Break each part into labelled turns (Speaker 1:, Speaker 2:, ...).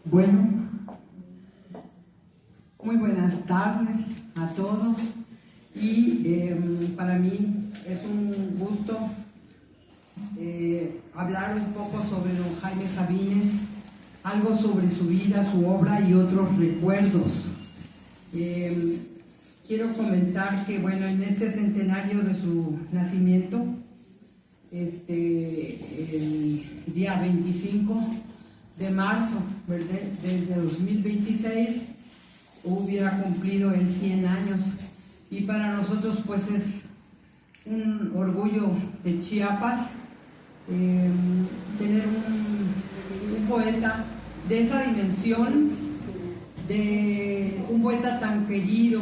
Speaker 1: Bueno, muy buenas tardes a todos y para mí es un gusto hablar un poco sobre don Jaime Sabines, algo sobre su vida, su obra y otros recuerdos. Quiero comentar que, bueno, en este centenario de su nacimiento, el día 25 de marzo desde 2026 hubiera cumplido el 100 años, y para nosotros pues es un orgullo de Chiapas tener un poeta de esa dimensión, de un poeta tan querido,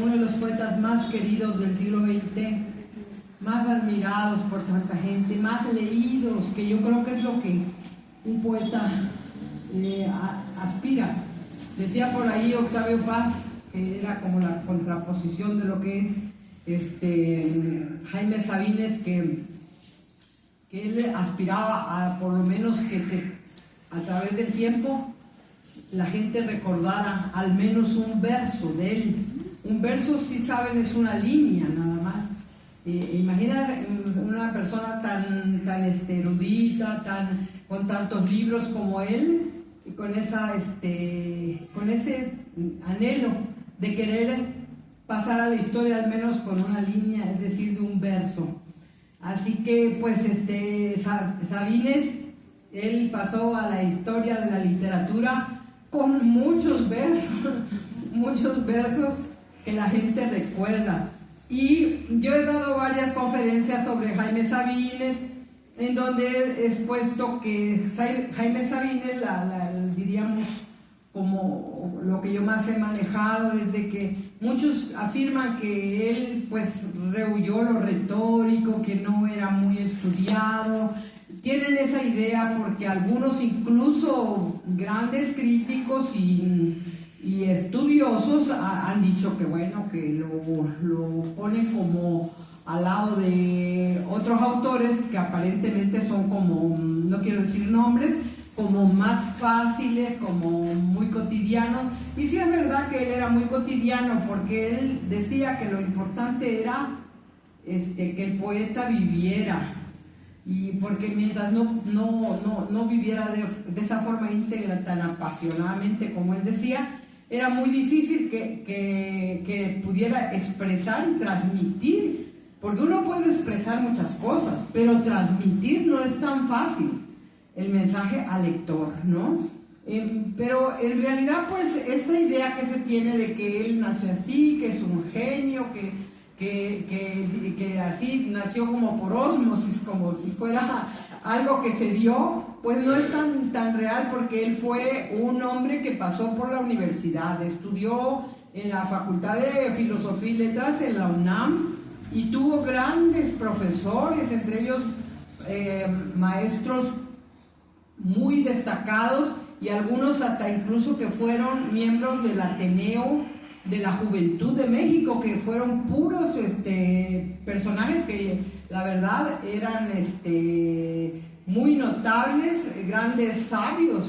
Speaker 1: uno de los poetas más queridos del siglo XX, más admirados por tanta gente, más leídos, que yo creo que es lo que un poeta aspira. Decía por ahí Octavio Paz, que era como la contraposición de lo que es Jaime Sabines, que él aspiraba a por lo menos que a través del tiempo la gente recordara al menos un verso de él. Un verso, si saben, es una línea nada más. Imagina una persona tan erudita, con tantos libros como él, y con ese anhelo de querer pasar a la historia al menos con una línea, es decir, de un verso. Así que pues Sabines, él pasó a la historia de la literatura con muchos versos que la gente recuerda. Y yo he dado varias conferencias sobre Jaime Sabines, en donde he expuesto que Jaime Sabines, diríamos, como lo que yo más he manejado, es de que muchos afirman que él pues rehuyó lo retórico, que no era muy estudiado. Tienen esa idea porque algunos, incluso grandes críticos y estudiosos, han dicho que bueno, que lo ponen como al lado de otros autores que aparentemente son como, no quiero decir nombres, como más fáciles, como muy cotidianos. Y sí es verdad que él era muy cotidiano, porque él decía que lo importante era que el poeta viviera, y porque mientras no viviera de esa forma íntegra, tan apasionadamente como él decía, era muy difícil que pudiera expresar y transmitir, porque uno puede expresar muchas cosas, pero transmitir no es tan fácil el mensaje al lector, ¿no? Pero en realidad, pues, esta idea que se tiene de que él nació así, que es un genio, que así nació como por ósmosis, como si fuera algo que se dio, pues no es tan real, porque él fue un hombre que pasó por la universidad, estudió en la Facultad de Filosofía y Letras en la UNAM, y tuvo grandes profesores, entre ellos maestros muy destacados, y algunos hasta incluso que fueron miembros del Ateneo de la Juventud de México, que fueron puros personajes que la verdad eran muy notables, grandes sabios,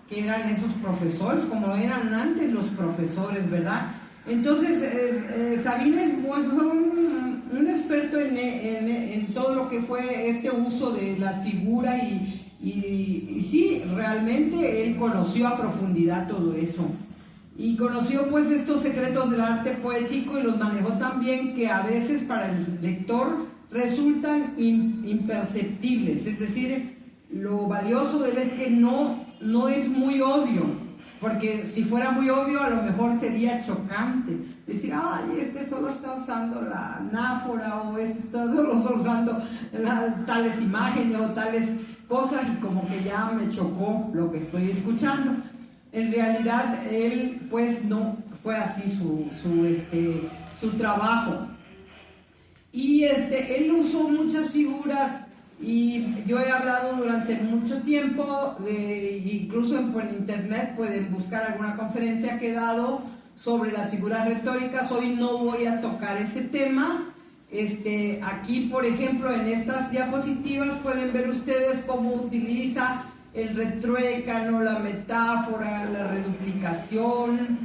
Speaker 1: que eran esos profesores, como eran antes los profesores, ¿verdad? Entonces Sabines pues, fue un experto en todo lo que fue este uso de la figura, y sí, realmente él conoció a profundidad todo eso. Y conoció pues estos secretos del arte poético, y los manejó tan bien que a veces para el lector resultan imperceptibles. Es decir, lo valioso de él es que no es muy obvio, porque si fuera muy obvio a lo mejor sería chocante. Decir, ay, solo está usando la anáfora, o solo está usando tales imágenes o tales cosas, y como que ya me chocó lo que estoy escuchando. En realidad, él pues no fue así su trabajo. Y él usó muchas figuras, y yo he hablado durante mucho tiempo, incluso en internet pueden buscar alguna conferencia que he dado sobre las figuras retóricas. Hoy no voy a tocar ese tema, Aquí, por ejemplo, en estas diapositivas pueden ver ustedes cómo utiliza el retruécano, la metáfora, la reduplicación,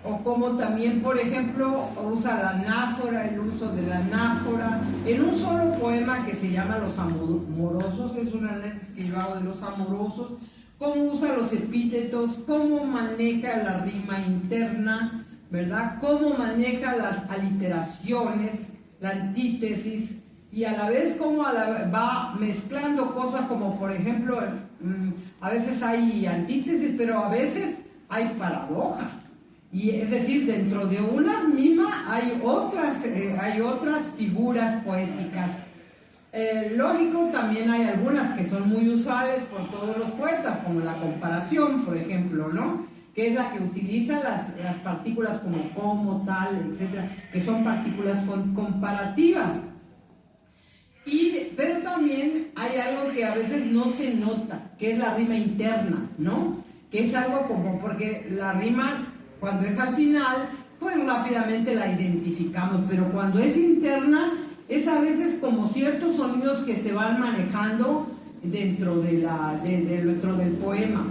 Speaker 1: o cómo también, por ejemplo, usa la anáfora, el uso de la anáfora, en un solo poema que se llama Los Amorosos, es un análisis que yo hago de los amorosos, cómo usa los epítetos, cómo maneja la rima interna, ¿verdad? Cómo maneja las aliteraciones, la antítesis, y a la vez cómo va mezclando cosas como, por ejemplo, a veces hay antítesis, pero a veces hay paradoja. Y es decir, dentro de una misma hay otras figuras poéticas. Lógico, también hay algunas que son muy usuales por todos los poetas, como la comparación, por ejemplo, ¿no? Que es la que utiliza las partículas como, tal, etcétera, que son partículas comparativas. Pero también hay algo que a veces no se nota, que es la rima interna, ¿no? Que es algo como, porque la rima, cuando es al final, pues rápidamente la identificamos, pero cuando es interna, es a veces como ciertos sonidos que se van manejando dentro dentro del poema.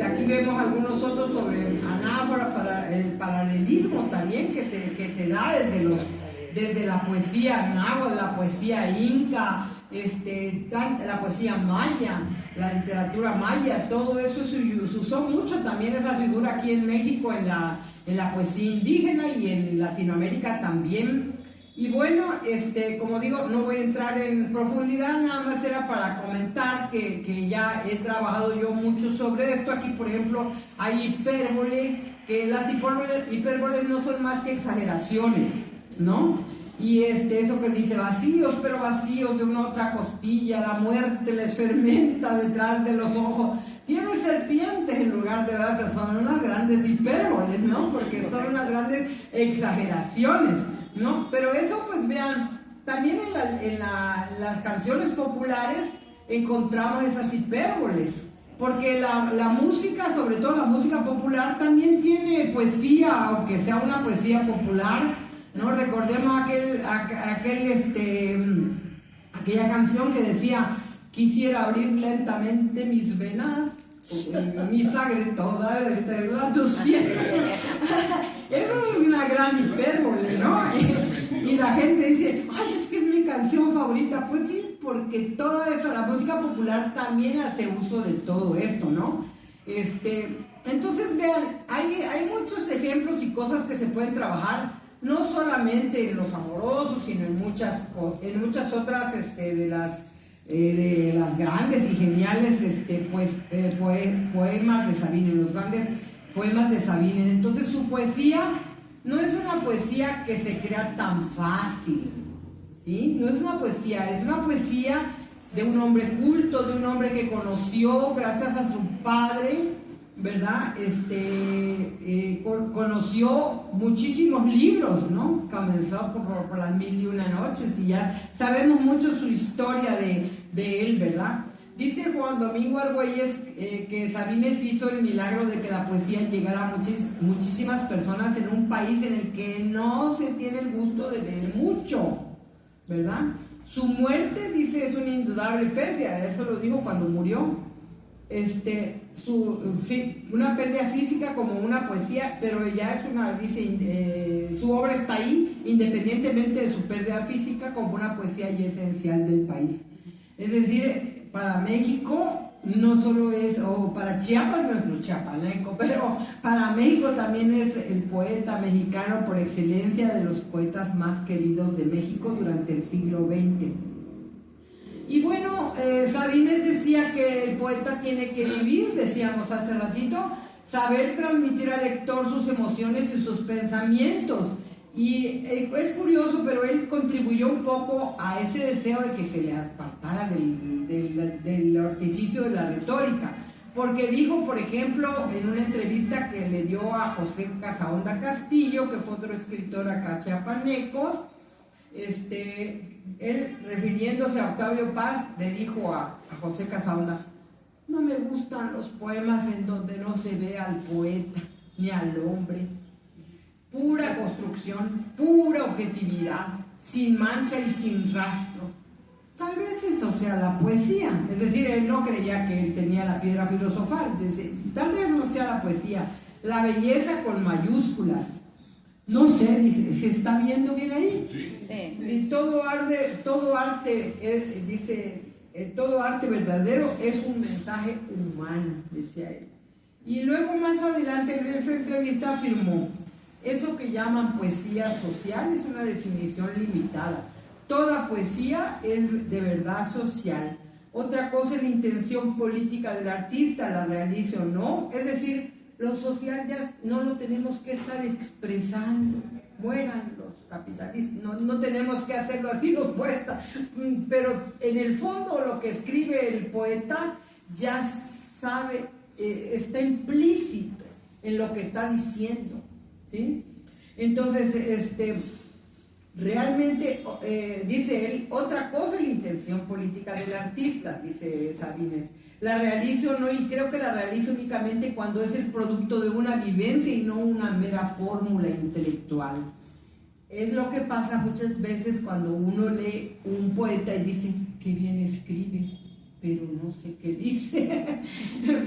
Speaker 1: Aquí vemos algunos otros sobre anáfora, para el paralelismo también que se da desde la poesía náhuatl, la poesía inca, la poesía maya, la literatura maya, todo eso se usó mucho también esa figura aquí en México en la poesía indígena y en Latinoamérica también. Y bueno, como digo, no voy a entrar en profundidad, nada más era para comentar que ya he trabajado yo mucho sobre esto. Aquí, por ejemplo, hay hipérbole, que las hipérboles no son más que exageraciones, ¿no? Y eso que dice vacíos, pero vacíos de una otra costilla, la muerte les fermenta detrás de los ojos. Tiene serpientes en lugar de brazos, son unas grandes hipérboles, ¿no? Porque son unas grandes exageraciones, ¿no? Pero eso, pues vean, también en las canciones populares encontramos esas hipérboles, porque la música, sobre todo la música popular, también tiene poesía, aunque sea una poesía popular, ¿no? Recordemos aquella canción que decía: quisiera abrir lentamente mis venas, mi sangre toda a tus pies. Es una gran hipérbole, ¿no? Y la gente dice: ay, es que es mi canción favorita. Pues sí, porque toda esa, la música popular también hace uso de todo esto, ¿no? Entonces, vean, hay muchos ejemplos y cosas que se pueden trabajar, no solamente en Los Amorosos, sino en muchas otras de las grandes y geniales poemas de Sabines, los grandes poemas de Sabines. Entonces su poesía no es una poesía que se crea tan fácil, ¿sí? No es una poesía, es una poesía de un hombre culto, de un hombre que conoció gracias a su padre, ¿verdad? Conoció muchísimos libros, ¿no? Comenzó por las 1001 noches y ya sabemos mucho su historia de él, ¿verdad? Dice Juan Domingo Argüelles que Sabines hizo el milagro de que la poesía llegara a muchísimas personas en un país en el que no se tiene el gusto de leer mucho, ¿verdad? Su muerte, dice, es una indudable pérdida, eso lo dijo cuando murió. Una pérdida física como una poesía, pero ya es su obra está ahí, independientemente de su pérdida física, como una poesía y esencial del país. Es decir, para México no solo es, o para Chiapas, nuestro chiapaneco, pero para México también es el poeta mexicano por excelencia, de los poetas más queridos de México durante el siglo XX. Y bueno, Sabines decía que el poeta tiene que vivir, decíamos hace ratito, saber transmitir al lector sus emociones y sus pensamientos. Y es curioso, pero él contribuyó un poco a ese deseo de que se le apartara del artificio de la retórica. Porque dijo, por ejemplo, en una entrevista que le dio a José Casaonda Castillo, que fue otro escritor acá chiapanecos, él, refiriéndose a Octavio Paz, le dijo a José Casaonda: no me gustan los poemas en donde no se ve al poeta ni al hombre. Pura construcción, pura objetividad, sin mancha y sin rastro. Tal vez eso sea la poesía, es decir, él no creía que él tenía la piedra filosofal, tal vez eso sea la poesía, la belleza con mayúsculas. No sé, dice, ¿se está viendo bien ahí? Sí. Y todo arte verdadero es un mensaje humano, decía él. Y luego más adelante en esa entrevista afirmó, eso que llaman poesía social es una definición limitada. Toda poesía es de verdad social. Otra cosa es la intención política del artista, la realice o no. Es decir, lo social ya no lo tenemos que estar expresando. Mueran los capitalistas. No tenemos que hacerlo así los poetas. Pero en el fondo lo que escribe el poeta ya sabe, está implícito en lo que está diciendo, ¿sí? Entonces, realmente, dice él, otra cosa es la intención política del artista, dice Sabines. La realizo no, y creo que la realizo únicamente cuando es el producto de una vivencia y no una mera fórmula intelectual. Es lo que pasa muchas veces cuando uno lee un poeta y dice, qué bien escribe, pero no sé qué dice,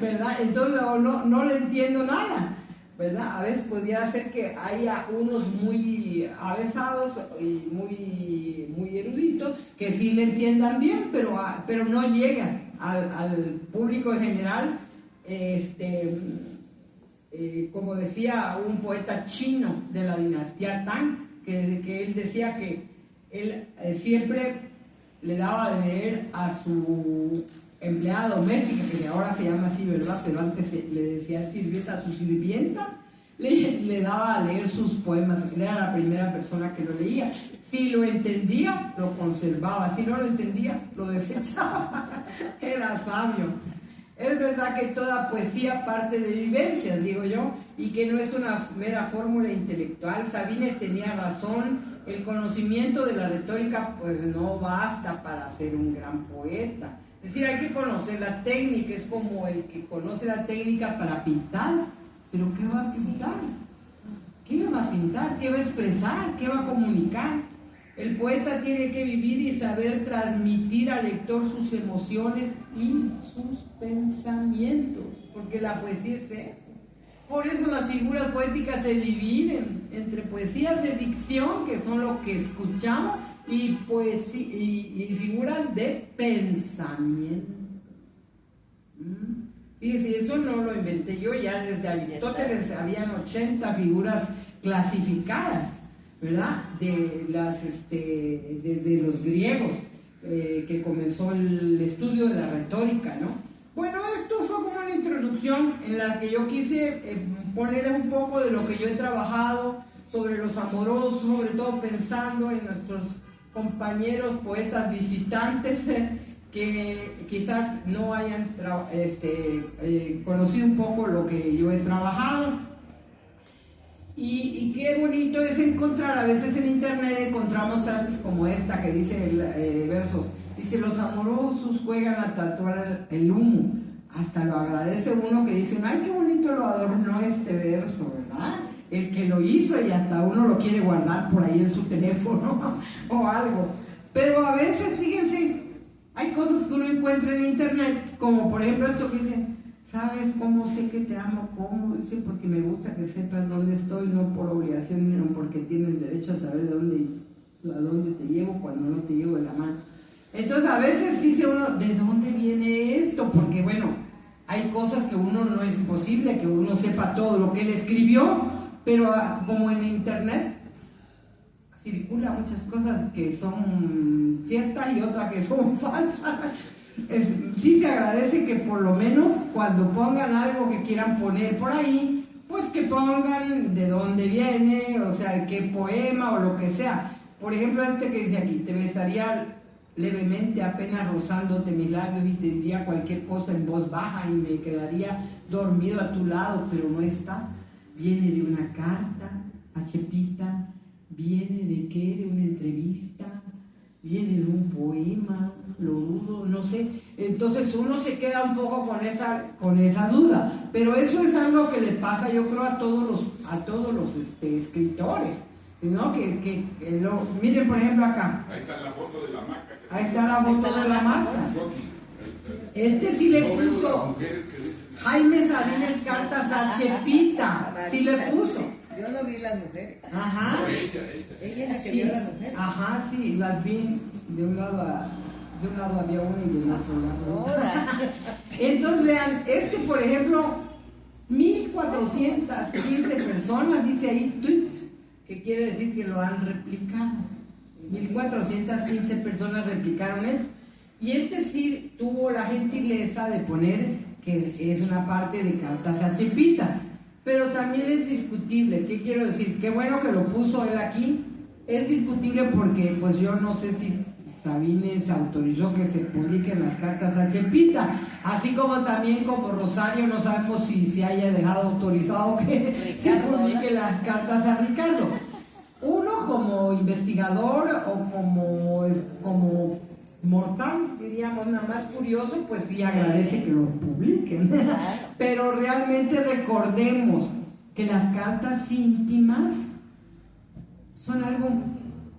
Speaker 1: ¿verdad? Entonces no le entiendo nada, ¿verdad? A veces pudiera ser que haya unos muy avesados y muy eruditos que sí le entiendan bien, pero no llegan al público en general. Como decía un poeta chino de la dinastía Tang, que él decía que él siempre le daba de leer a su empleada doméstica, que ahora se llama así, ¿verdad? Pero antes le decía sirvienta, a su sirvienta, le daba a leer sus poemas. Él era la primera persona que lo leía. Si lo entendía, lo conservaba. Si no lo entendía, lo desechaba. Era sabio. Es verdad que toda poesía parte de vivencias, digo yo, y que no es una mera fórmula intelectual. Sabines tenía razón. El conocimiento de la retórica pues no basta para ser un gran poeta. Es decir, hay que conocer la técnica. Es como el que conoce la técnica para pintar. ¿Pero qué va a pintar? ¿Qué va a pintar? ¿Qué va a expresar? ¿Qué va a comunicar? El poeta tiene que vivir y saber transmitir al lector sus emociones y sus pensamientos, porque la poesía es eso. Por eso las figuras poéticas se dividen entre poesías de dicción, que son lo que escuchamos, y figuras de pensamiento. Fíjense, eso no lo inventé yo, ya desde Aristóteles habían 80 figuras clasificadas, ¿verdad? Desde los griegos, que comenzó el estudio de la retórica, ¿no? Bueno, esto fue como una introducción en la que yo quise ponerles un poco de lo que yo he trabajado sobre los amorosos, sobre todo pensando en nuestros compañeros poetas visitantes, que quizás no hayan conocido un poco lo que yo he trabajado. Y qué bonito es encontrar, a veces en internet encontramos frases como esta que dice versos, dice, los amorosos juegan a tatuar el humo, hasta lo agradece uno que dice, ay, qué bonito lo adornó este verso, ¿verdad? El que lo hizo, y hasta uno lo quiere guardar por ahí en su teléfono o algo. Pero a veces, fíjense, hay cosas que uno encuentra en internet, como por ejemplo esto que dice, ¿sabes cómo sé que te amo? ¿Cómo? Dice, porque me gusta que sepas dónde estoy, no por obligación, sino porque tienes derecho a saber a dónde te llevo cuando no te llevo de la mano. Entonces a veces dice uno, ¿de dónde viene esto? Porque bueno, hay cosas que uno no es imposible que uno sepa todo lo que él escribió, pero como en internet circula muchas cosas que son ciertas y otras que son falsas. Sí se agradece que por lo menos cuando pongan algo que quieran poner por ahí, pues que pongan de dónde viene, o sea, qué poema o lo que sea. Por ejemplo, este que dice aquí, te besaría levemente apenas rozándote mis labios y te diría cualquier cosa en voz baja y me quedaría dormido a tu lado, pero no está. Viene de una carta a Chepita, viene de qué, de una entrevista, viene de un poema, lo dudo, no sé. Entonces uno se queda un poco con esa duda, pero eso es algo que le pasa, yo creo, a todos los escritores, ¿no? Miren, por ejemplo, acá.
Speaker 2: Ahí está la foto de la maca.
Speaker 1: Ahí está la foto de la maca. Este sí le puso Jaime Sabines cartas a Chepita. Sí le puso.
Speaker 3: Yo no vi las mujeres.
Speaker 1: Ajá.
Speaker 3: Ella es la que
Speaker 1: Sí.
Speaker 3: vio las mujeres.
Speaker 1: Ajá, sí, las vi de un lado había uno y del otro lado. Entonces vean, por ejemplo, 1415 personas, dice ahí tweets, que quiere decir que lo han replicado. 1415 personas replicaron esto. Y sí tuvo la gentileza de poner que es una parte de cartas a Chepita. Pero también es discutible. ¿Qué quiero decir? Qué bueno que lo puso él aquí. Es discutible porque pues yo no sé si Sabines autorizó que se publiquen las cartas a Chepita, así como también como Rosario no sabemos si haya dejado autorizado que se publiquen las cartas a Ricardo. Uno como investigador o como mortal, diríamos, nada más curioso, pues sí agradece que lo publiquen. Pero realmente recordemos que las cartas íntimas son algo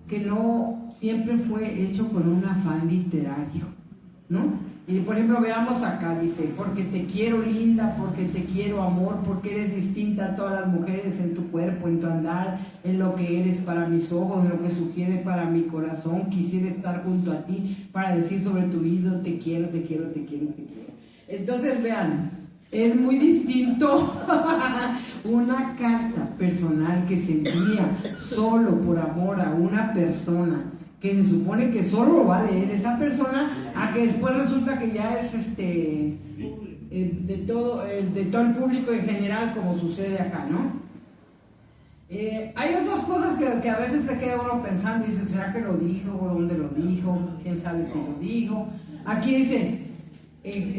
Speaker 1: que no siempre fue hecho con un afán literario, ¿no? Y por ejemplo, veamos acá, dice, porque te quiero linda, porque te quiero amor, porque eres distinta a todas las mujeres en tu cuerpo, en tu andar, en lo que eres para mis ojos, en lo que sugieres para mi corazón, quisiera estar junto a ti para decir sobre tu vida, te quiero, te quiero, te quiero, te quiero. Entonces vean, es muy distinto una carta personal que se envía solo por amor a una persona que se supone que solo va a leer esa persona, a que después resulta que ya es de todo el público en general, como sucede acá, ¿no? Hay otras cosas que a veces se queda uno pensando y dice, ¿será que lo dijo? ¿Dónde lo dijo? ¿Quién sabe si lo dijo? Aquí dice,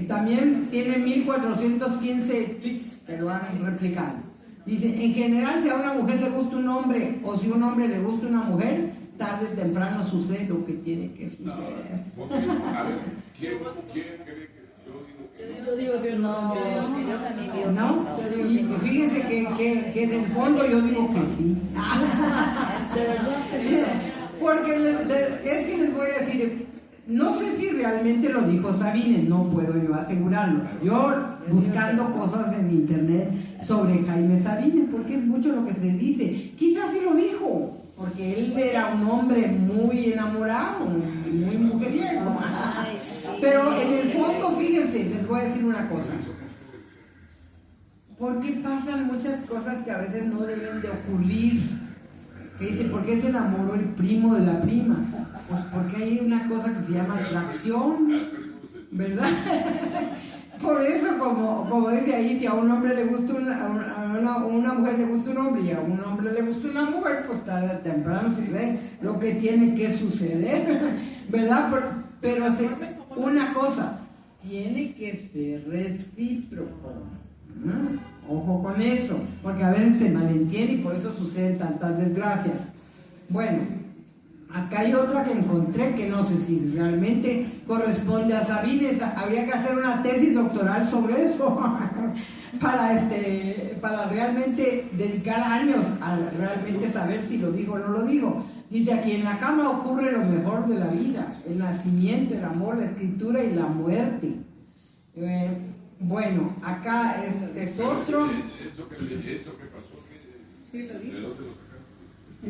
Speaker 1: también tiene 1415 tweets que lo han replicado. Dice, en general, si a una mujer le gusta un hombre o si a un hombre le gusta una mujer, tarde o temprano sucede lo que tiene que suceder.
Speaker 2: A ver, ¿quién cree que
Speaker 3: Yo digo que no. Yo también digo
Speaker 1: ¿No?
Speaker 3: que no.
Speaker 1: Y pues fíjense que en el fondo yo digo que sí.
Speaker 3: De verdad.
Speaker 1: Porque es que les voy a decir, no sé si realmente lo dijo Sabines, no puedo yo asegurarlo. Yo buscando cosas en internet sobre Jaime Sabines, porque es mucho lo que se dice. Quizás sí lo dijo, porque él era un hombre muy enamorado, muy mujeriego. Pero en el fondo, fíjense, les voy a decir una cosa. ¿Por qué pasan muchas cosas que a veces no deben de ocurrir? Que dice, ¿por qué se enamoró el primo de la prima? Pues porque hay una cosa que se llama atracción, ¿verdad? Por eso, como dice ahí, si a un hombre le gusta a una mujer le gusta un hombre y a un hombre le gusta una mujer, pues tarde o temprano sucede lo que tiene que suceder, ¿verdad? Pero una cosa, tiene que ser recíproco. Ojo con eso, porque a veces se malentiende y por eso suceden tantas desgracias. Bueno, acá hay otra que encontré que no sé si realmente corresponde a Sabines. Habría que hacer una tesis doctoral sobre eso para realmente dedicar años a realmente saber si lo dijo o no lo dijo. Dice aquí, en la cama ocurre lo mejor de la vida, el nacimiento, el amor, la escritura y la muerte. Bueno, acá es otro.
Speaker 2: ¿Eso que pasó?
Speaker 3: Sí, lo dijo.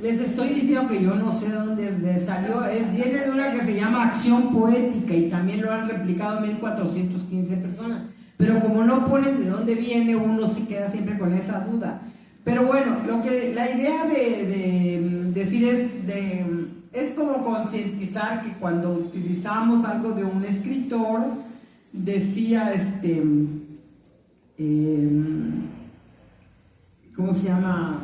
Speaker 1: Les estoy diciendo que yo no sé dónde salió. Viene de una que se llama Acción Poética y también lo han replicado 1415 personas. Pero como no ponen de dónde viene, uno sí queda siempre con esa duda. Pero bueno, la idea de decir es como concientizar que cuando utilizamos algo de un escritor, decía ¿cómo se llama?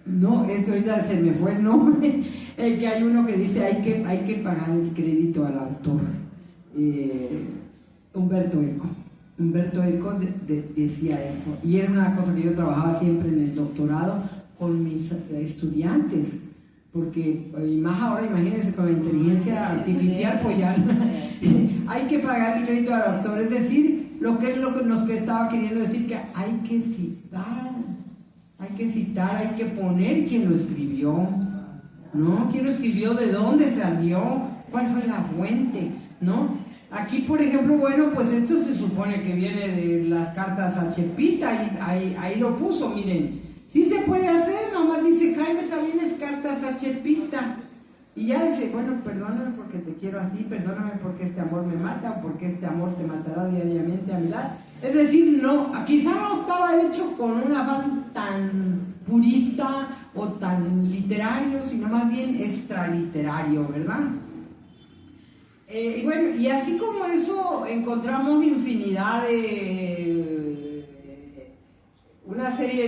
Speaker 1: No, es que ahorita se me fue el nombre, que hay uno que dice hay que pagar el crédito al autor. Humberto Eco decía eso, y es una cosa que yo trabajaba siempre en el doctorado con mis estudiantes, porque y más ahora, imagínense, con la inteligencia artificial, pues ya hay que pagar el crédito al autor, es decir, lo que nos que estaba queriendo decir, que hay que citar Hay que citar, hay que poner quién lo escribió, ¿no? ¿Quién lo escribió? ¿De dónde salió? ¿Cuál fue la fuente? ¿No? Aquí, por ejemplo, bueno, pues esto se supone que viene de las cartas a Chepita, ahí lo puso, miren. Sí se puede hacer, nomás dice Jaime Sabines, cartas a Chepita. Y ya dice, bueno, perdóname porque te quiero así, perdóname porque este amor me mata, o porque este amor te matará diariamente a mi lado. Es decir, no, quizá no estaba hecho con un afán tan purista o tan literario, sino más bien extraliterario, ¿verdad? Y bueno, y así como eso encontramos infinidad de una serie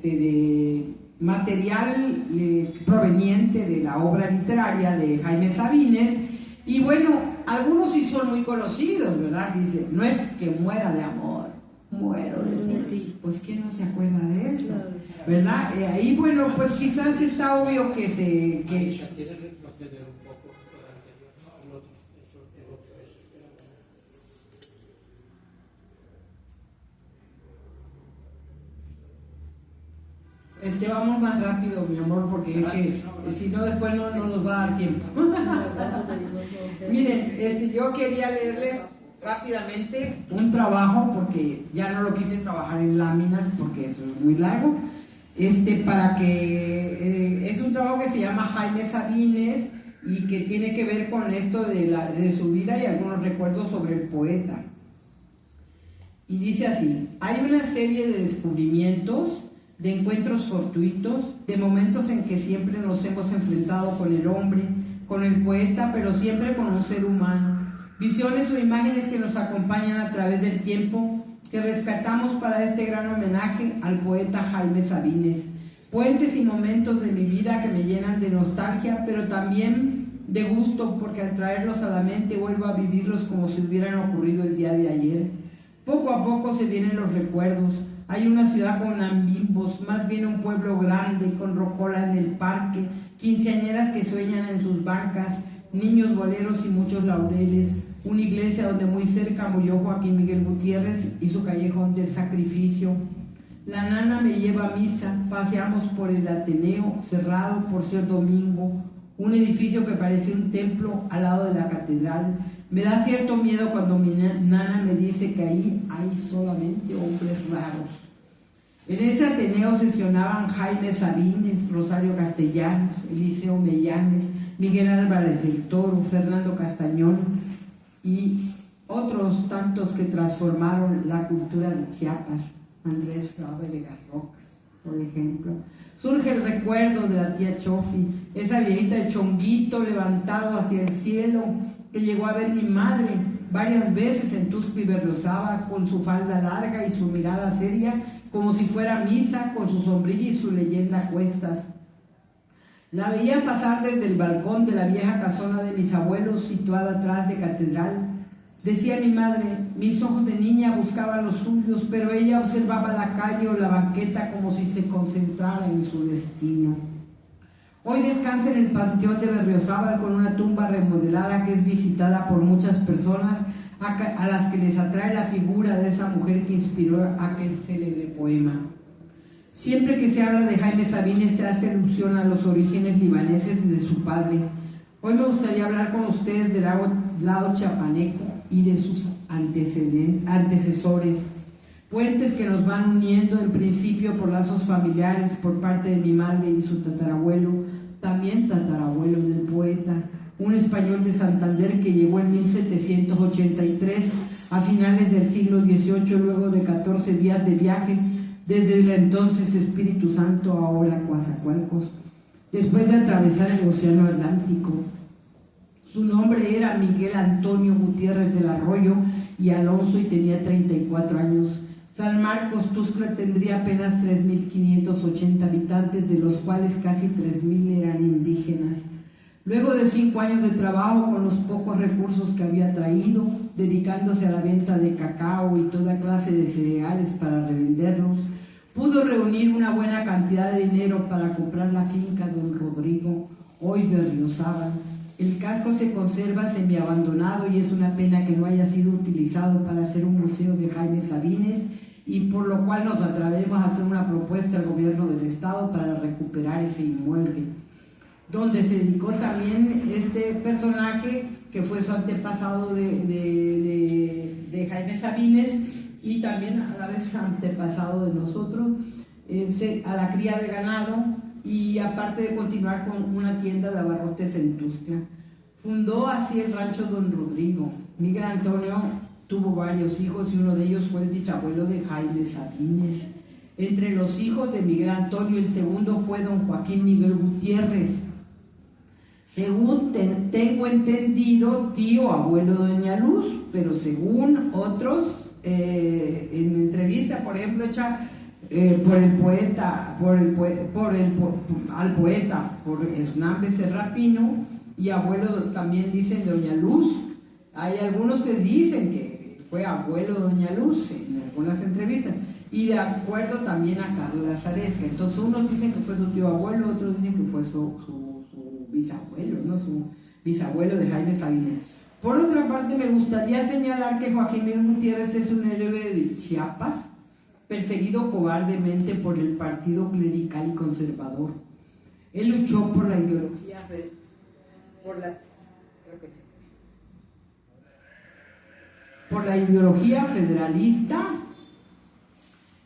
Speaker 1: de material proveniente de la obra literaria de Jaime Sabines, y bueno, algunos sí son muy conocidos, ¿verdad? Dice, no es que muera de amor, muero de ti. Pues ¿quién no se acuerda de eso? ¿Verdad? Ahí, bueno, pues quizás está obvio que vamos más rápido, mi amor, porque es que si no después no nos va a dar tiempo. Miren, yo quería leerles rápidamente un trabajo, porque ya no lo quise trabajar en láminas porque eso es muy largo, para que es un trabajo que se llama Jaime Sabines y que tiene que ver con esto de su vida y algunos recuerdos sobre el poeta. Y dice así: hay una serie de descubrimientos, de encuentros fortuitos, de momentos en que siempre nos hemos enfrentado con el hombre, con el poeta, pero siempre con un ser humano. Visiones o imágenes que nos acompañan a través del tiempo, que rescatamos para este gran homenaje al poeta Jaime Sabines. Puentes y momentos de mi vida que me llenan de nostalgia, pero también de gusto, porque al traerlos a la mente vuelvo a vivirlos como si hubieran ocurrido el día de ayer. Poco a poco se vienen los recuerdos. Hay una ciudad con ambimbos, más bien un pueblo grande, con rocola en el parque, quinceañeras que sueñan en sus bancas, niños boleros y muchos laureles, una iglesia donde muy cerca murió Joaquín Miguel Gutiérrez y su callejón del sacrificio. La nana me lleva a misa, paseamos por el Ateneo, cerrado por ser domingo, un edificio que parece un templo al lado de la catedral. Me da cierto miedo cuando mi nana me dice que ahí hay solamente hombres raros. En ese Ateneo sesionaban Jaime Sabines, Rosario Castellanos, Eliseo Mellanes, Miguel Álvarez del Toro, Fernando Castañón y otros tantos que transformaron la cultura de Chiapas, Andrés Fraude de Garroca, por ejemplo. Surge el recuerdo de la tía Chofi, esa viejita de chonguito levantado hacia el cielo, que llegó a ver mi madre varias veces en Tuxtla Berriozábal, con su falda larga y su mirada seria, como si fuera misa, con su sombrilla y su leyenda a cuestas. La veía pasar desde el balcón de la vieja casona de mis abuelos, situada atrás de catedral. Decía mi madre, mis ojos de niña buscaban los suyos, pero ella observaba la calle o la banqueta como si se concentrara en su destino. Hoy descansa en el panteón de Berriozábal con una tumba remodelada que es visitada por muchas personas a las que les atrae la figura de esa mujer que inspiró aquel célebre poema. Siempre que se habla de Jaime Sabines se hace alusión a los orígenes libaneses de su padre. Hoy me gustaría hablar con ustedes del lado chiapaneco y de sus antecesores, puentes que nos van uniendo en principio por lazos familiares por parte de mi madre y su tatarabuelo, también tatarabuelo del poeta, un español de Santander que llegó en 1783 a finales del siglo XVIII, luego de 14 días de viaje desde el entonces Espíritu Santo, ahora Coatzacoalcos, después de atravesar el Océano Atlántico. Su nombre era Miguel Antonio Gutiérrez del Arroyo y Alonso y tenía 34 años. San Marcos Tuxtla tendría apenas 3.580 habitantes, de los cuales casi 3.000 eran indígenas. Luego de 5 años de trabajo con los pocos recursos que había traído, dedicándose a la venta de cacao y toda clase de cereales para revenderlos, pudo reunir una buena cantidad de dinero para comprar la finca Don Rodrigo, hoy Berriozábal. El casco se conserva semiabandonado y es una pena que no haya sido utilizado para hacer un museo de Jaime Sabines y por lo cual nos atrevemos a hacer una propuesta al gobierno del estado para recuperar ese inmueble, donde se dedicó también este personaje que fue su antepasado de Jaime Sabines y también a la vez antepasado de nosotros, a la cría de ganado, y aparte de continuar con una tienda de abarrotes e industria. Fundó así el rancho Don Rodrigo. Miguel Antonio tuvo varios hijos y uno de ellos fue el bisabuelo de Jaime Sabines. Entre los hijos de Miguel Antonio, el segundo fue don Joaquín Miguel Gutiérrez. Según tengo entendido, tío abuelo de Doña Luz, pero según otros, en entrevista, por ejemplo, hecha al poeta, por Hernán Becerra Pino, y abuelo también dicen de Doña Luz. Hay algunos que dicen que fue abuelo de Doña Luz en algunas entrevistas, y de acuerdo también a Carlos Zaresca. Entonces unos dicen que fue su tío abuelo, otros dicen que fue su bisabuelo, ¿no? Su bisabuelo de Jaime Sabines. Por otra parte, me gustaría señalar que Joaquín Miguel Gutiérrez es un héroe de Chiapas, perseguido cobardemente por el partido clerical y conservador. Él luchó por la ideología federalista,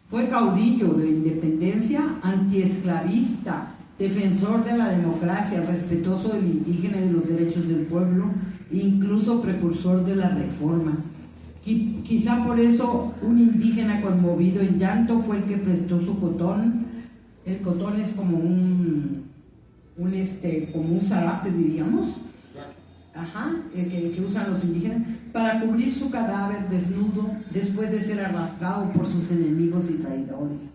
Speaker 1: fue caudillo de la independencia, antiesclavista, defensor de la democracia, respetuoso del indígena y de los derechos del pueblo, incluso precursor de la reforma. Quizá por eso un indígena conmovido en llanto fue el que prestó su cotón. El cotón es como un zarape, diríamos, que usan los indígenas, para cubrir su cadáver desnudo después de ser arrastrado por sus enemigos y traidores.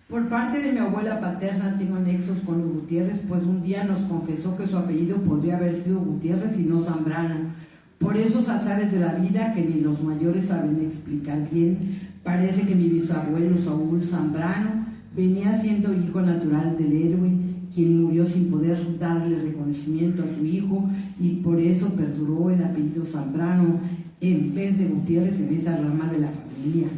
Speaker 1: Por parte de mi abuela paterna tengo nexos con los Gutiérrez, pues un día nos confesó que su apellido podría haber sido Gutiérrez y no Zambrano. Por esos azares de la vida que ni los mayores saben explicar bien, parece que mi bisabuelo Saúl Zambrano venía siendo hijo natural del héroe, quien murió sin poder darle reconocimiento a su hijo, y por eso perduró el apellido Zambrano en vez de Gutiérrez en esa rama de la familia.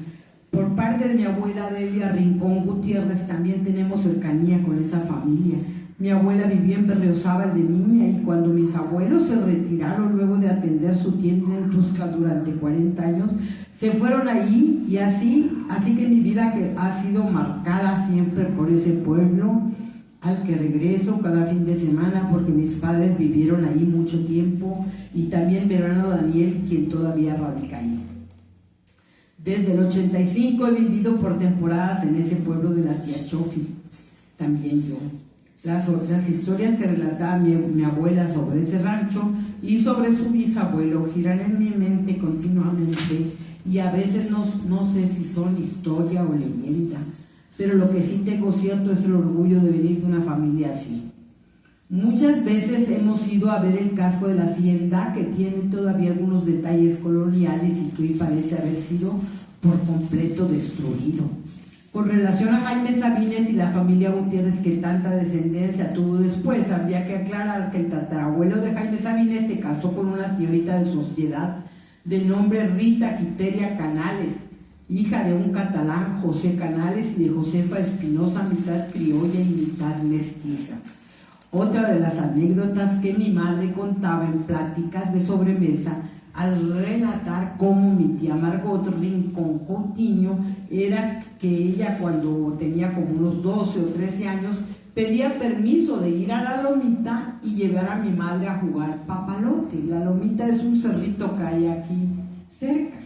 Speaker 1: Por parte de mi abuela Delia Rincón Gutiérrez también tenemos cercanía con esa familia. Mi abuela vivió en Berriozábal de niña, y cuando mis abuelos se retiraron luego de atender su tienda en Tusca durante 40 años, se fueron allí, y así que mi vida que ha sido marcada siempre por ese pueblo al que regreso cada fin de semana, porque mis padres vivieron ahí mucho tiempo, y también mi hermano Daniel, quien todavía radica ahí. Desde el 85 he vivido por temporadas en ese pueblo de la tía Chofi, también yo. Las historias que relataba mi abuela sobre ese rancho y sobre su bisabuelo giran en mi mente continuamente, y a veces no sé si son historia o leyenda, pero lo que sí tengo cierto es el orgullo de venir de una familia así. Muchas veces hemos ido a ver el casco de la hacienda, que tiene todavía algunos detalles coloniales y que hoy parece haber sido por completo destruido. Con relación a Jaime Sabines y la familia Gutiérrez, que tanta descendencia tuvo después, habría que aclarar que el tatarabuelo de Jaime Sabines se casó con una señorita de sociedad de nombre Rita Quiteria Canales, hija de un catalán, José Canales, y de Josefa Espinosa, mitad criolla y mitad mestiza. Otra de las anécdotas que mi madre contaba en pláticas de sobremesa al relatar cómo mi tía Margot Rincón Coutinho era que ella, cuando tenía como unos 12 o 13 años, pedía permiso de ir a la lomita y llevar a mi madre a jugar papalote. La lomita es un cerrito que hay aquí cerca.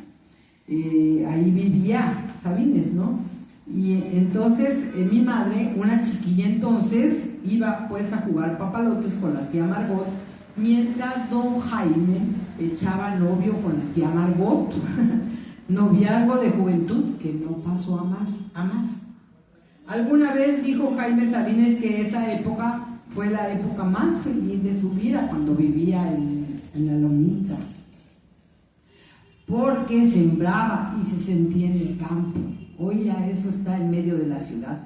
Speaker 1: Ahí vivía Sabines, ¿no? Y entonces mi madre, una chiquilla entonces, iba pues a jugar papalotes con la tía Margot, mientras don Jaime echaba novio con la tía Margot. Noviazgo de juventud que no pasó a más. Alguna vez dijo Jaime Sabines que esa época fue la época más feliz de su vida, cuando vivía en la lomita, porque sembraba y se sentía en el campo. Hoy ya eso está en medio de la ciudad.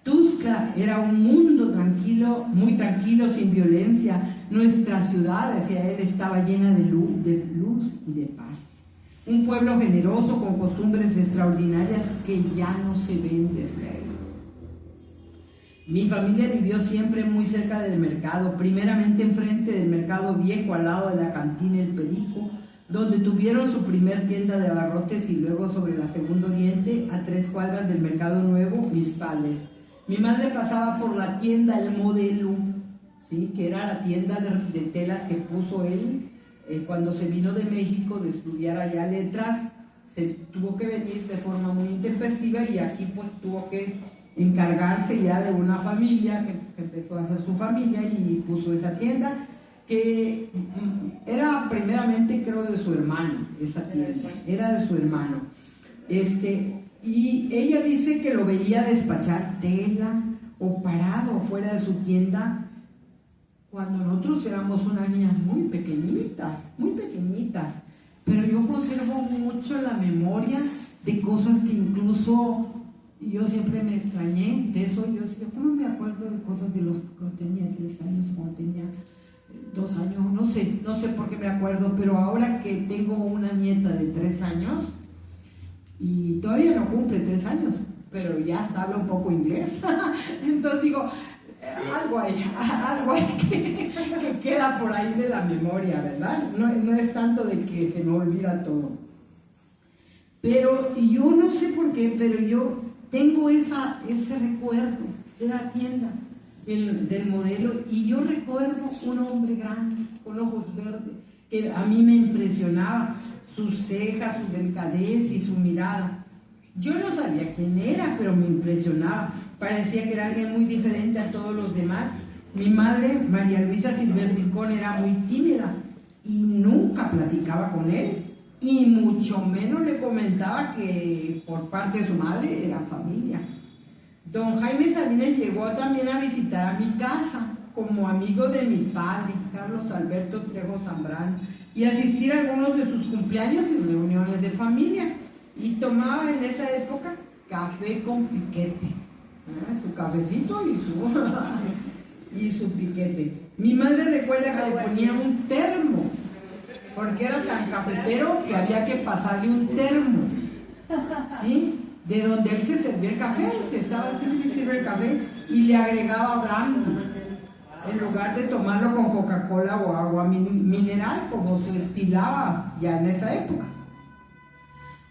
Speaker 1: Tuscla era un mundo tranquilo, muy tranquilo, sin violencia. Nuestra ciudad, decía él, estaba llena de luz y de paz. Un pueblo generoso con costumbres extraordinarias que ya no se ven desde ahí. Mi familia vivió siempre muy cerca del mercado, primeramente enfrente del mercado viejo, al lado de la cantina El Perico, donde tuvieron su primer tienda de abarrotes, y luego sobre la Segundo Oriente, a 3 cuadras del Mercado Nuevo, mis padres. Mi madre pasaba por la tienda El Modelo, ¿sí?, que era la tienda de telas que puso él cuando se vino de México de estudiar allá letras. Se tuvo que venir de forma muy intempestiva y aquí pues tuvo que encargarse ya de una familia que empezó a hacer su familia y puso esa tienda, que era primeramente, creo, de su hermano. Esa tienda era de su hermano, y ella dice que lo veía despachar tela o parado fuera de su tienda cuando nosotros éramos unas niñas muy pequeñitas, pero yo conservo mucho la memoria de cosas que incluso yo siempre me extrañé de eso. Yo decía, ¿cómo me acuerdo de cosas de los cuando tenía 10 años, cuando tenía 2 años? No sé por qué me acuerdo, pero ahora que tengo una nieta de 3 años, y todavía no cumple 3 años, pero ya hasta habla un poco inglés, entonces digo, algo hay que queda por ahí de la memoria, ¿verdad? No es tanto de que se me olvida todo. Pero yo no sé por qué, pero yo tengo ese recuerdo de la tienda, del Modelo, y yo recuerdo un hombre grande, con ojos verdes, que a mí me impresionaba, sus cejas, su delicadez y su mirada. Yo no sabía quién era, pero me impresionaba. Parecía que era alguien muy diferente a todos los demás. Mi madre, María Luisa Silver Rincón, era muy tímida y nunca platicaba con él, y mucho menos le comentaba que por parte de su madre era familia. Don Jaime Sabines llegó también a visitar a mi casa como amigo de mi padre, Carlos Alberto Trejo Zambrano, y asistir a algunos de sus cumpleaños y reuniones de familia, y tomaba en esa época café con piquete, su cafecito y su piquete. Mi madre recuerda que le ponía un termo, porque era tan cafetero que había que pasarle un termo, ¿sí?, de donde él se servía el café, se estaba haciendo el café, y le agregaba brandy, en lugar de tomarlo con Coca-Cola o agua mineral, como se estilaba ya en esa época.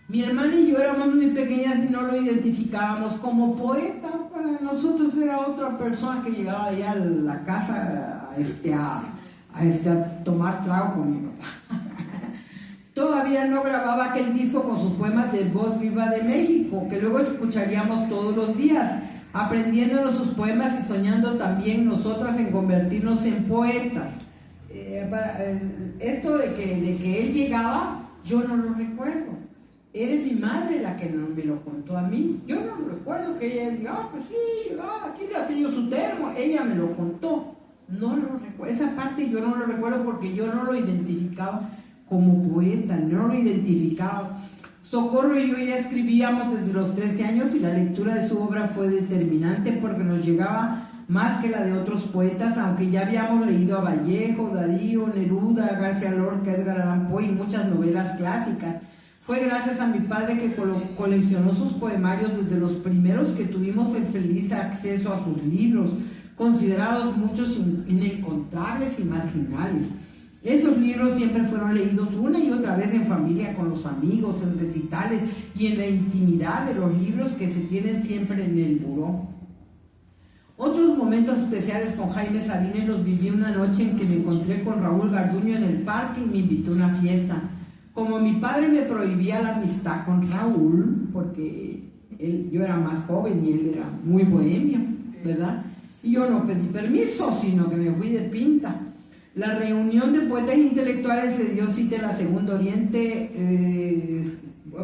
Speaker 1: Mi hermana y yo éramos muy pequeñas y no lo identificábamos como poeta. Para nosotros era otra persona que llegaba allá a la casa a tomar trago con mi papá. Todavía no grababa aquel disco con sus poemas de Voz Viva de México, que luego escucharíamos todos los días, aprendiéndonos sus poemas y soñando también nosotras en convertirnos en poetas. Esto de que él llegaba, yo no lo recuerdo. Era mi madre la que no me lo contó a mí. Yo no lo recuerdo que ella diga, pues sí, aquí le hacía yo su termo. Ella me lo contó. No lo recuerdo. Esa parte yo no lo recuerdo porque yo no lo identificaba como poeta, no lo identificaba. Socorro y yo ya escribíamos desde los 13 años y la lectura de su obra fue determinante porque nos llegaba más que la de otros poetas, aunque ya habíamos leído a Vallejo, Darío, Neruda, García Lorca, Edgar Allan Poe y muchas novelas clásicas. Fue gracias a mi padre que coleccionó sus poemarios desde los primeros que tuvimos el feliz acceso a sus libros, considerados muchos inencontrables y marginales. Esos libros siempre fueron leídos una y otra vez en familia, con los amigos, en recitales y en la intimidad de los libros que se tienen siempre en el buró. Otros momentos especiales con Jaime Sabines los viví una noche en que me encontré con Raúl Garduño en el parque y me invitó a una fiesta. Como mi padre me prohibía la amistad con Raúl, porque yo era más joven y él era muy bohemio, ¿verdad? Y yo no pedí permiso, sino que me fui de pinta. La reunión de poetas intelectuales se dio cita en la Segunda Oriente,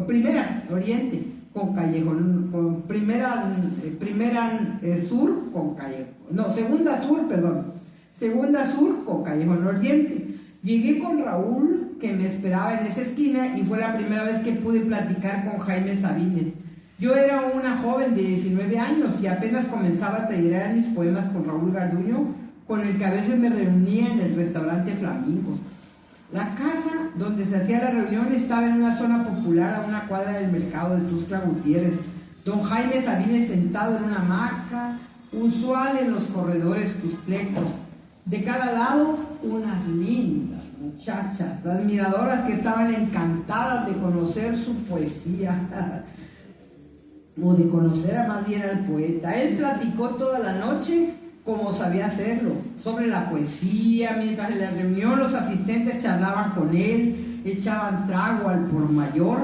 Speaker 1: Primera Oriente con Callejón, con Primera Sur con Callejón, no, Segunda Sur con Callejón Oriente. Llegué con Raúl, que me esperaba en esa esquina, y fue la primera vez que pude platicar con Jaime Sabines. Yo era una joven de 19 años y apenas comenzaba a tallerear mis poemas con Raúl Garduño, con el que a veces me reunía en el restaurante Flamingos. La casa donde se hacía la reunión estaba en una zona popular a una cuadra del mercado de Tuxtla Gutiérrez. Don Jaime Sabines sentado en una hamaca, usual en los corredores tuxtlecos. De cada lado, unas lindas muchachas, admiradoras que estaban encantadas de conocer su poesía, o de conocer más bien al poeta. Él platicó toda la noche, como sabía hacerlo, sobre la poesía. Mientras en la reunión los asistentes charlaban con él, echaban trago al por mayor,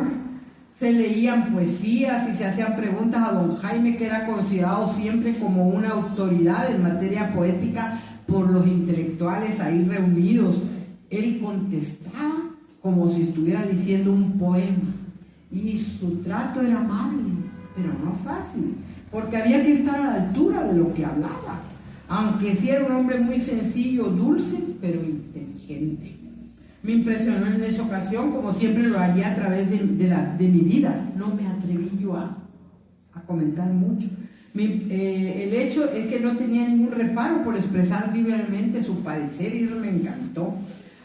Speaker 1: se leían poesías y se hacían preguntas a don Jaime, que era considerado siempre como una autoridad en materia poética por los intelectuales ahí reunidos. Él contestaba como si estuviera diciendo un poema, y su trato era amable, pero no fácil, porque había que estar a la altura de lo que hablaba, aunque sí era un hombre muy sencillo, dulce, pero inteligente. Me impresionó en esa ocasión, como siempre lo haría a través de mi vida. No me atreví yo a comentar mucho. El hecho es que no tenía ningún reparo por expresar libremente su parecer, y eso me encantó,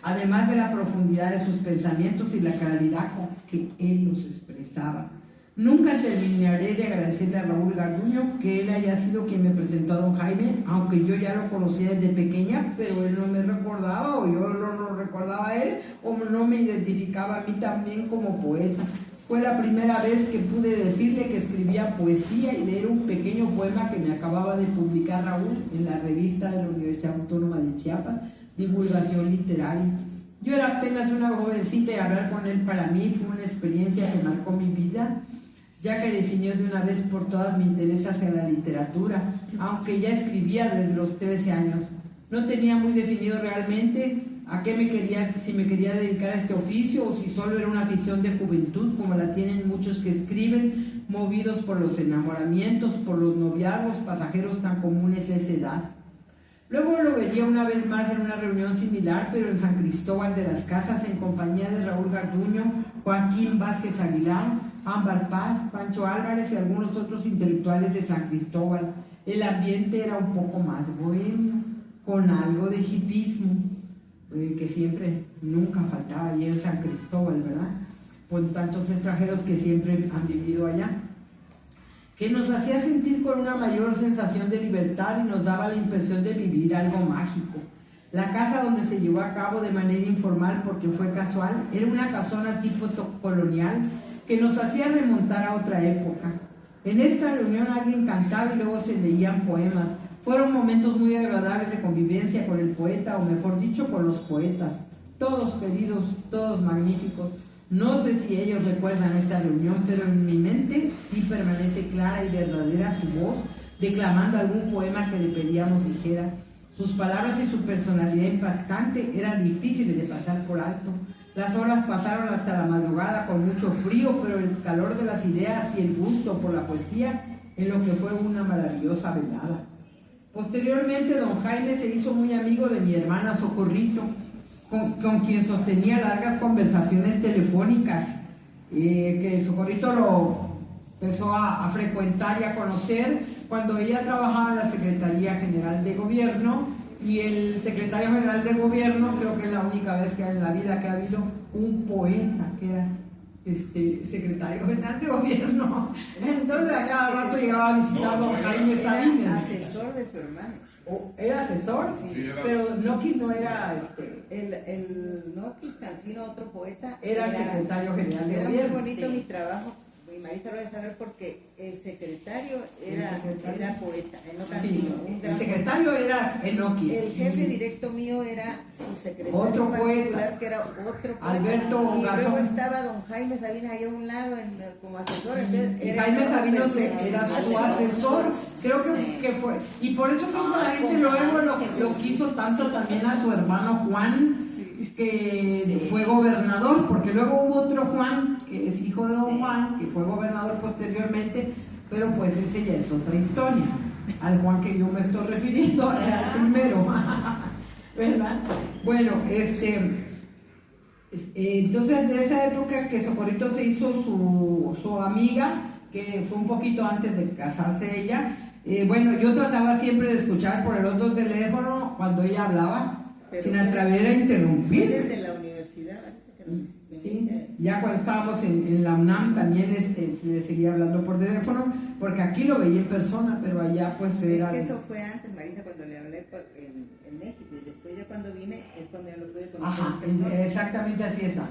Speaker 1: además de la profundidad de sus pensamientos y la claridad con que él los expresaba. Nunca terminaré de agradecerle a Raúl Garduño que él haya sido quien me presentó a don Jaime, aunque yo ya lo conocía desde pequeña, pero él no me recordaba, o yo no lo recordaba a él, o no me identificaba a mí también como poeta. Fue la primera vez que pude decirle que escribía poesía y leer un pequeño poema que me acababa de publicar Raúl en la revista de la Universidad Autónoma de Chiapas, Divulgación Literaria. Yo era apenas una jovencita y hablar con él para mí fue una experiencia que marcó mi vida, ya que definió de una vez por todas mi interés hacia la literatura, aunque ya escribía desde los 13 años. No tenía muy definido realmente a qué si me quería dedicar a este oficio o si solo era una afición de juventud, como la tienen muchos que escriben, movidos por los enamoramientos, por los noviazgos pasajeros tan comunes a esa edad. Luego lo vería una vez más en una reunión similar, pero en San Cristóbal de las Casas, en compañía de Raúl Garduño, Joaquín Vázquez Aguilar, Ámbar Paz, Pancho Álvarez y algunos otros intelectuales de San Cristóbal. El ambiente era un poco más bohemio, con algo de hipismo, que siempre, nunca faltaba allí en San Cristóbal, ¿verdad? Con tantos extranjeros que siempre han vivido allá, que nos hacía sentir con una mayor sensación de libertad y nos daba la impresión de vivir algo mágico. La casa donde se llevó a cabo de manera informal, porque fue casual, era una casona tipo colonial que nos hacía remontar a otra época. En esta reunión alguien cantaba y luego se leían poemas. Fueron momentos muy agradables de convivencia con el poeta, o mejor dicho, con los poetas. Todos queridos, todos magníficos. No sé si ellos recuerdan esta reunión, pero en mi mente sí permanece clara y verdadera su voz, declamando algún poema que le pedíamos dijera. Sus palabras y su personalidad impactante eran difíciles de pasar por alto. Las horas pasaron hasta la madrugada con mucho frío, pero el calor de las ideas y el gusto por la poesía en lo que fue una maravillosa velada. Posteriormente, don Jaime se hizo muy amigo de mi hermana Socorrito, con quien sostenía largas conversaciones telefónicas, que Socorrito lo empezó a frecuentar y a conocer cuando ella trabajaba en la Secretaría General de Gobierno, y el secretario general de Gobierno, creo que es la única vez que en la vida que ha habido un poeta que era secretario general de Gobierno. Entonces a cada rato llegaba a visitar a don Jaime Sabines.
Speaker 3: Era asesor de su hermano.
Speaker 1: ¿Era asesor?
Speaker 2: Sí, era.
Speaker 1: Pero Noquis no era...
Speaker 3: El Noquis Cancino, otro poeta.
Speaker 1: Era el secretario general de
Speaker 3: Era
Speaker 1: Gobierno.
Speaker 3: muy bonito
Speaker 1: Sí.
Speaker 3: mi trabajo. Y Marisa lo debe saber porque el secretario era poeta, no Cancino,
Speaker 1: Sí,
Speaker 3: un gran
Speaker 1: el secretario era Enoquis.
Speaker 3: El jefe directo mío era su secretario
Speaker 1: Otro
Speaker 3: particular,
Speaker 1: poeta.
Speaker 3: que era otro poeta.
Speaker 1: Alberto
Speaker 3: y
Speaker 1: Garzón.
Speaker 3: luego estaba don Jaime Sabines ahí a un lado como asesor. Entonces,
Speaker 1: Y
Speaker 3: era
Speaker 1: Jaime Sabines
Speaker 3: perfecto.
Speaker 1: era su asesor. Creo que fue. Y por eso mismo la gente luego lo quiso tanto también a su hermano Juan, que fue gobernador, porque luego hubo otro Juan, que es hijo de don Juan, que fue gobernador posteriormente, pero pues ese ya es otra historia. Al Juan que yo me estoy refiriendo era el primero, ¿verdad? Bueno, entonces de esa época que Socorrito se hizo su amiga, que fue un poquito antes de casarse ella. Bueno, yo trataba siempre de escuchar por el otro teléfono cuando ella hablaba,
Speaker 3: Pero
Speaker 1: sin atrever a interrumpir.
Speaker 3: Desde la universidad.
Speaker 1: Sí, ya cuando estábamos en la UNAM también le seguía hablando por teléfono, porque aquí lo veía en persona, pero allá pues era...
Speaker 3: Es que eso fue antes, Marisa, cuando le hablé en México, y después ya cuando vine es cuando ya lo pude conocer.
Speaker 1: Ajá, exactamente así está.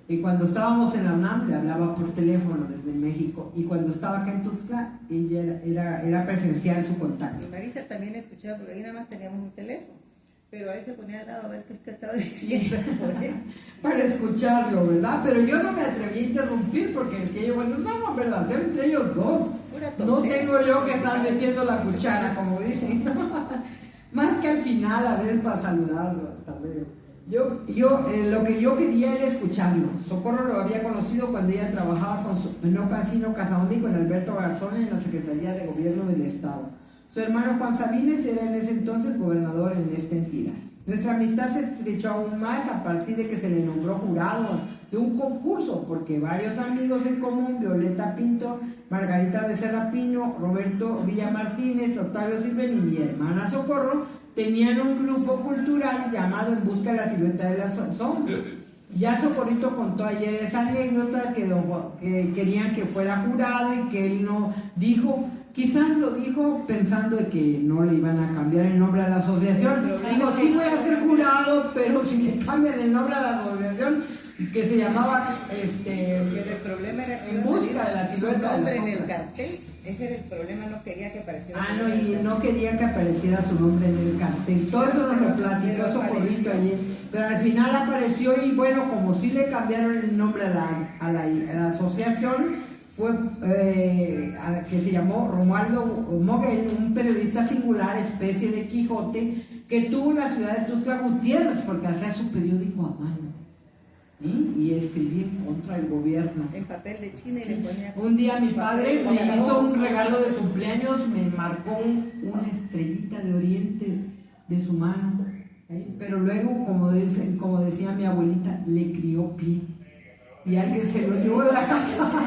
Speaker 1: Y cuando estábamos en la UNAM le hablaba por teléfono desde México, y cuando estaba acá en Tuxtla, ella era presencial su contacto.
Speaker 3: Y Marisa también escuchaba, porque ahí nada más teníamos un teléfono. Pero ahí se ponía al lado a ver qué estaba diciendo.
Speaker 1: Para escucharlo, ¿verdad? Pero yo no me atreví a interrumpir porque decía yo, bueno, es una conversación entre ellos dos. No tengo yo que estar metiendo la cuchara, como dicen. Más que al final, a veces para saludarlo. Lo que yo quería era escucharlo. Socorro lo había conocido cuando ella trabajaba con No Casino Casaondi con Alberto Garzón en la Secretaría de Gobierno del Estado. Su hermano Juan Sabines era en ese entonces gobernador en esta entidad. Nuestra amistad se estrechó aún más a partir de que se le nombró jurado de un concurso, porque varios amigos en común, Violeta Pinto, Margarita Becerra Pino, Roberto Villa Martínez, Octavio Silven y mi hermana Socorro, tenían un grupo cultural llamado En Busca de la Silueta de la Sombra. Ya Socorrito contó ayer esa anécdota que querían que fuera jurado y que él no dijo... Quizás lo dijo pensando de que no le iban a cambiar el nombre a la asociación. Digo, sí voy a ser jurado, pero si le cambian el nombre a la asociación, que se llamaba
Speaker 3: el problema era
Speaker 1: En Busca de la Silueta
Speaker 3: su nombre
Speaker 1: de la
Speaker 3: en el
Speaker 1: Sombra.
Speaker 3: cartel. Ese era el problema, no quería que apareciera.
Speaker 1: Y no querían que apareciera su nombre en el cartel. Todo eso nos lo platicó Socorrito ayer. Pero al final apareció y bueno, como sí le cambiaron el nombre a la asociación, fue que se llamó Romualdo Moguel, un periodista singular, especie de Quijote, que tuvo en la ciudad de Tuxtla Gutiérrez, porque hacía su periódico a mano, y escribía en contra del gobierno.
Speaker 3: En papel de China y le ponía...
Speaker 1: Un día mi padre me hizo un regalo de cumpleaños, me marcó una estrellita de oriente de su mano, pero luego, como decía mi abuelita, le crió pie. Y alguien se lo llevó de la casa,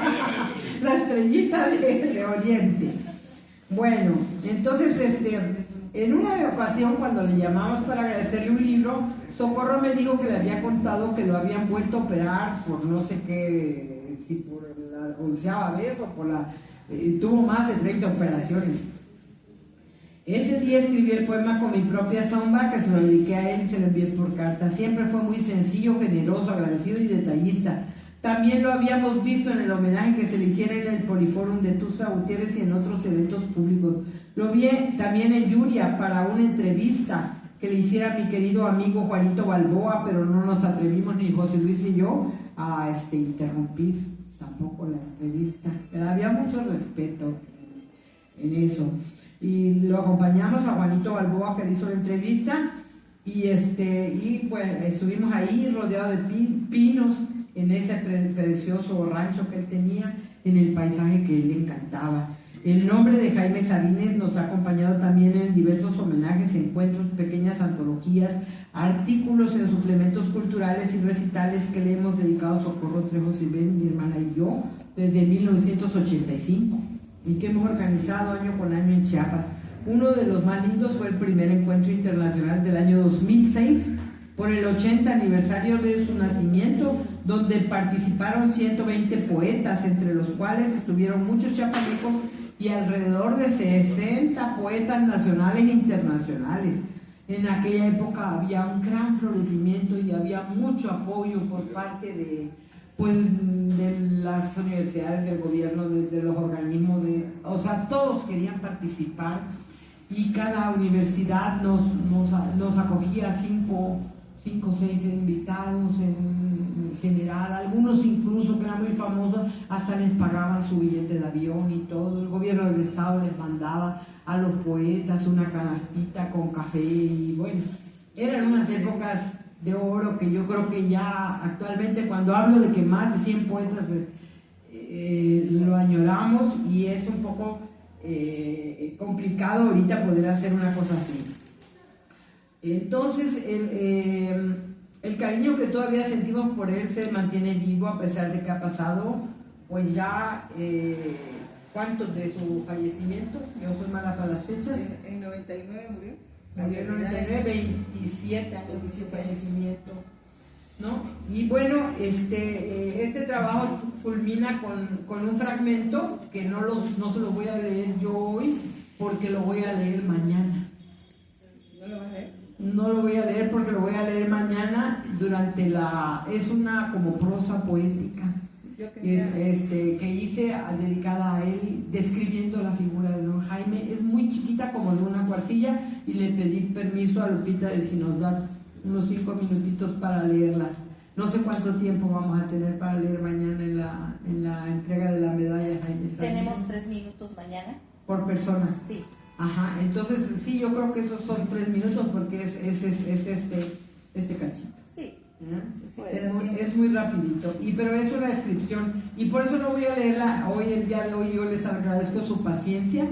Speaker 1: la estrellita de Oriente. Bueno, entonces en una ocasión cuando le llamamos para agradecerle un libro, Socorro me dijo que le había contado que lo habían vuelto a operar por no sé qué, si por la 11ª vez o por tuvo más de 30 operaciones. Ese día escribí el poema con mi propia zomba, que se lo dediqué a él y se lo envié por carta. Siempre fue muy sencillo, generoso, agradecido y detallista. También lo habíamos visto en el homenaje que se le hiciera en el Poliforum de Tuxtla Gutiérrez y en otros eventos públicos. Lo vi también en Yuria para una entrevista que le hiciera a mi querido amigo Juanito Balboa, pero no nos atrevimos ni José Luis y yo a interrumpir tampoco la entrevista. Pero había mucho respeto en eso. Y lo acompañamos a Juanito Balboa, que le hizo la entrevista, y bueno, estuvimos ahí rodeados de pinos, en ese precioso rancho que él tenía, en el paisaje que él le encantaba. El nombre de Jaime Sabines nos ha acompañado también en diversos homenajes, encuentros, pequeñas antologías, artículos en suplementos culturales y recitales que le hemos dedicado a Socorro Trejo Silven, mi hermana y yo, desde 1985, y que hemos organizado año con año en Chiapas. Uno de los más lindos fue el primer encuentro internacional del año 2006, por el 80 aniversario de su nacimiento, donde participaron 120 poetas, entre los cuales estuvieron muchos chiapanecos y alrededor de 60 poetas nacionales e internacionales. En aquella época había un gran florecimiento y había mucho apoyo por parte de las universidades, del gobierno, de los organismos, o sea, todos querían participar y cada universidad nos acogía 5 o 6 invitados en general, algunos incluso que eran muy famosos, hasta les pagaban su billete de avión y todo. El gobierno del estado les mandaba a los poetas una canastita con café y bueno, eran unas épocas de oro que yo creo que ya actualmente, cuando hablo de que más de 100 poetas lo añoramos, y es un poco complicado ahorita poder hacer una cosa así. Entonces, el cariño que todavía sentimos por él se mantiene vivo a pesar de que ha pasado, pues ya, ¿cuántos de su fallecimiento? Yo soy mala para las fechas.
Speaker 3: En 99 murió.
Speaker 1: Murió en 99, 27 años de su fallecimiento, ¿no? Y Y bueno, este trabajo culmina con un fragmento que no se lo voy a leer yo hoy, porque lo voy a leer mañana.
Speaker 3: ¿No lo vas a leer?
Speaker 1: No lo voy a leer porque lo voy a leer mañana es una como prosa poética que hice dedicada a él, describiendo la figura de don Jaime. Es muy chiquita, como de una cuartilla, y le pedí permiso a Lupita de si nos da unos 5 minutitos para leerla. No sé cuánto tiempo vamos a tener para leer mañana en la entrega de la medalla Jaime Sáenz.
Speaker 4: Tenemos 3 minutos mañana.
Speaker 1: Por persona.
Speaker 4: Sí.
Speaker 1: Ajá, entonces sí, yo creo que esos son 3 minutos porque es este cachito.
Speaker 4: Sí.
Speaker 1: Es muy rapidito, pero es una descripción, y por eso no voy a leerla hoy, el día de hoy. Yo les agradezco su paciencia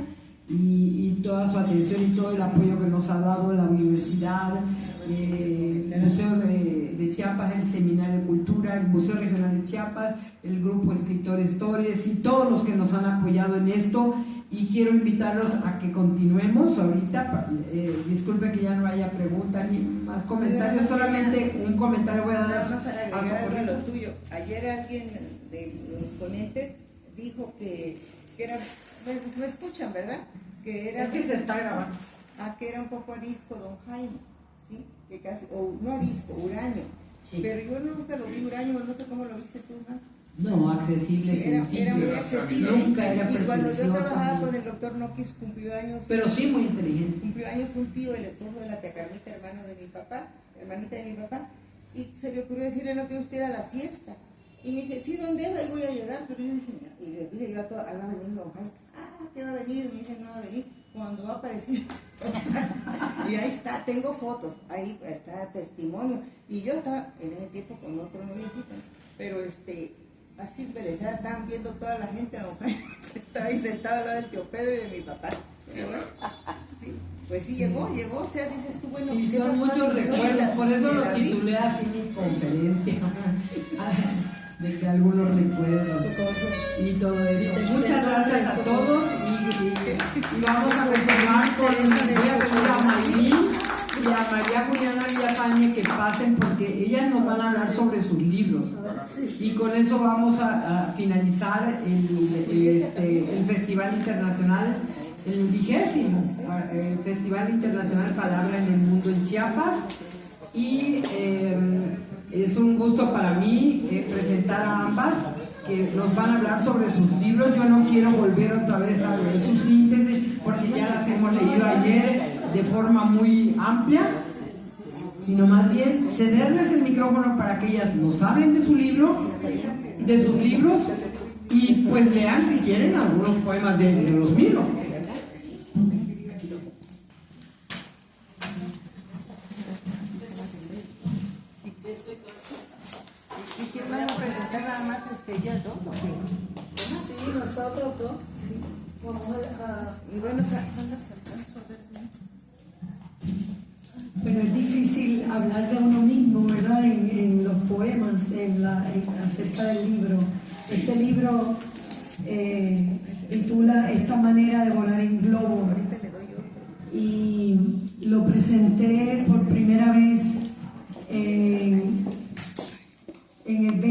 Speaker 1: y toda su atención y todo el apoyo que nos ha dado la universidad, el Museo de Chiapas, el Seminario de Cultura, el Museo Regional de Chiapas, el Grupo Escritores Torres y todos los que nos han apoyado en esto. Y quiero invitarlos a que continuemos ahorita. Disculpe que ya no haya preguntas ni más comentarios, solamente un comentario voy a dar.
Speaker 3: Nada más para agregar algo a lo tuyo. Ayer alguien de los ponentes dijo que era, me escuchan, ¿verdad? Que era,
Speaker 1: Es que se está grabando.
Speaker 3: que era un poco arisco don Jaime, ¿sí? Que casi, o no arisco, huraño.
Speaker 1: Sí.
Speaker 3: Pero yo nunca lo vi huraño, no sé cómo lo viste tú, ¿no?
Speaker 1: No, accesible,
Speaker 3: Sí, era muy
Speaker 1: sencillo.
Speaker 3: accesible.
Speaker 1: Nunca era
Speaker 3: Y cuando yo
Speaker 1: pretenciosa.
Speaker 3: trabajaba con el doctor Noquis, cumplió años.
Speaker 1: Pero sí muy inteligente.
Speaker 3: Cumplió años un tío, el esposo de la tía Carmita, hermanita de mi papá, y se le ocurrió decirle no que usted era a la fiesta. Y me dice, sí, ¿dónde es? Ahí voy a llegar. Pero yo dije, y le dije yo a todos, ahí va a venir don Jaime. ¿Qué va a venir? Me dice, no va a venir. Cuando va a aparecer. Y ahí está, tengo fotos, ahí está testimonio. Y yo estaba en ese tiempo con otro noviecito, pero así embelesada, estaban viendo toda la gente a don Jaime, que estaba ahí sentado al lado del tío Pedro y de mi papá. Sí, pues sí, llegó, o sea, dices tú, bueno,
Speaker 1: Sí,
Speaker 3: ¿qué
Speaker 1: son
Speaker 3: más
Speaker 1: muchos
Speaker 3: fácil son
Speaker 1: recuerdos, por eso
Speaker 3: de
Speaker 1: lo
Speaker 3: la vida?
Speaker 1: titulé así mi conferencia, de que algunos recuerdos y todo eso. Muchas gracias a todos y vamos a continuar con, voy a pedir a Mayrín y a María Juliana Villafañe que pasen porque ellas nos van a hablar sobre sus libros. Y con eso vamos a finalizar el Festival Internacional, el 20º, el Festival Internacional Palabra en el Mundo en Chiapas. Y es un gusto para mí presentar a ambas que nos van a hablar sobre sus libros. Yo no quiero volver otra vez a leer sus síntesis porque ya las hemos leído ayer de forma muy amplia, sino más bien cederles el micrófono para que ellas nos hablen de su libro, de sus libros, y pues lean si quieren algunos poemas de los míos.
Speaker 3: ¿Y quién van a presentar nada más ellas dos o qué?
Speaker 5: Sí, nosotros dos.
Speaker 3: Sí.
Speaker 5: Vamos a...
Speaker 3: Y bueno, ¿cuándo se alcanzó a ver?
Speaker 5: Pero es difícil hablar de uno mismo, ¿verdad? En los poemas, acerca del libro. Este libro titula Esta manera de volar en globo.
Speaker 3: Ahorita le doy otro.
Speaker 5: Y lo presenté